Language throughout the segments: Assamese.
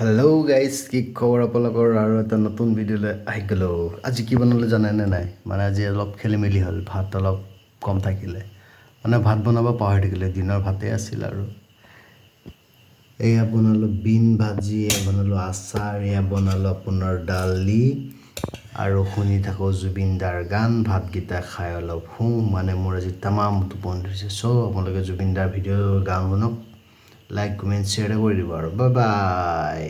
হেল্ল' গাইজ, কি খবৰ আপোনালোকৰ? আৰু এটা নতুন ভিডিঅ'লৈ আহি গ'লোঁ। আজি কি বনালোঁ জানেনে নাই? মানে আজি অলপ খেলি মেলি হ'ল, ভাত অলপ কম থাকিলে, মানে ভাত বনাব পাহৰি থাকিলে। দিনৰ ভাতেই আছিল আৰু এয়া বনালোঁ বিন ভাজি, এয়া বনালোঁ আচাৰ, এয়া বনালোঁ আপোনাৰ দালি আৰু শুনি থাকোঁ জুবিনদাৰ গান। ভাতকেইটা খাই অলপ শুওঁ, মানে মোৰ আজি তামাম টোপনি ধৰিছে। চ' আপোনালোকে জুবিনদাৰ ভিডিঅ' গান শুনক, লাইক কমেণ্ট শ্বেয়াৰ কৰি দিব আৰু বাই বাই।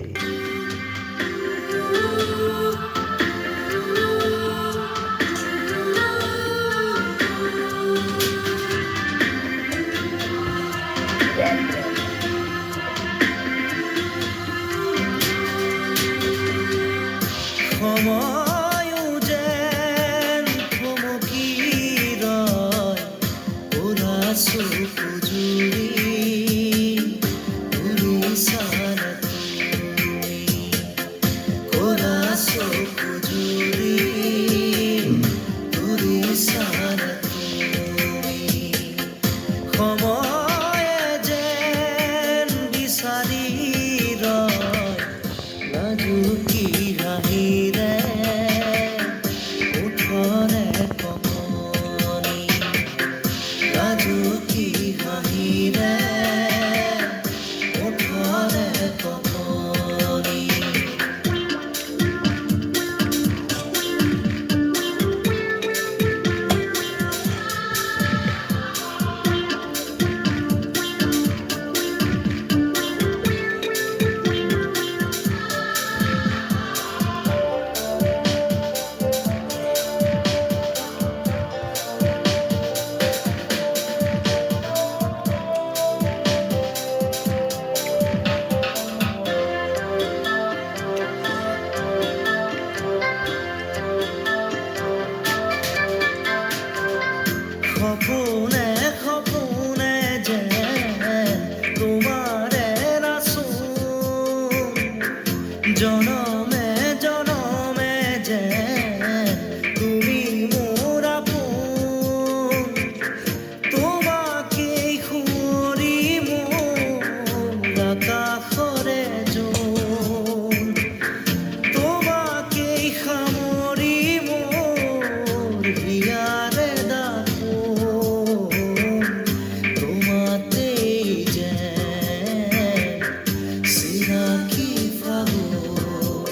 সময়ো যেন থমকি ৰয়, ওলা চকু জুৰি উৰিছানে তুমি, ওলা চকু জুৰি উৰিছানে তুমি। সময়ে যেন বিচাৰি ৰয়, লাজুকী হাঁহিৰে ওঠৰে কপনি, লাজুকী হাঁহিৰে ওঠৰে কপনি। সপোনে সপোনে যে তোমাৰে নাচো, জনমে জনমে যে তুমি মোৰ আপোন। তোমাকেই সুঁৱৰি মোৰ আকাশৰে জোন, তোমাকেই সামৰি মোৰ হিয়াৰে দাপোন। তোমাতেই যেন চিনাকি ফাগুন,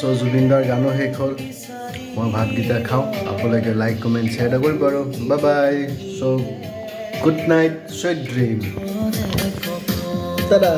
চ' জুবিনদাৰ গানো শেষ হ'ল মই ভাতকেইটা খাওঁ আপোনালোকে লাইক কমেণ্ট শ্বেয়াৰ এটা কৰিব আৰু বাই বাই চ' গুড নাইট চুইট ড্ৰিম কপন দাদা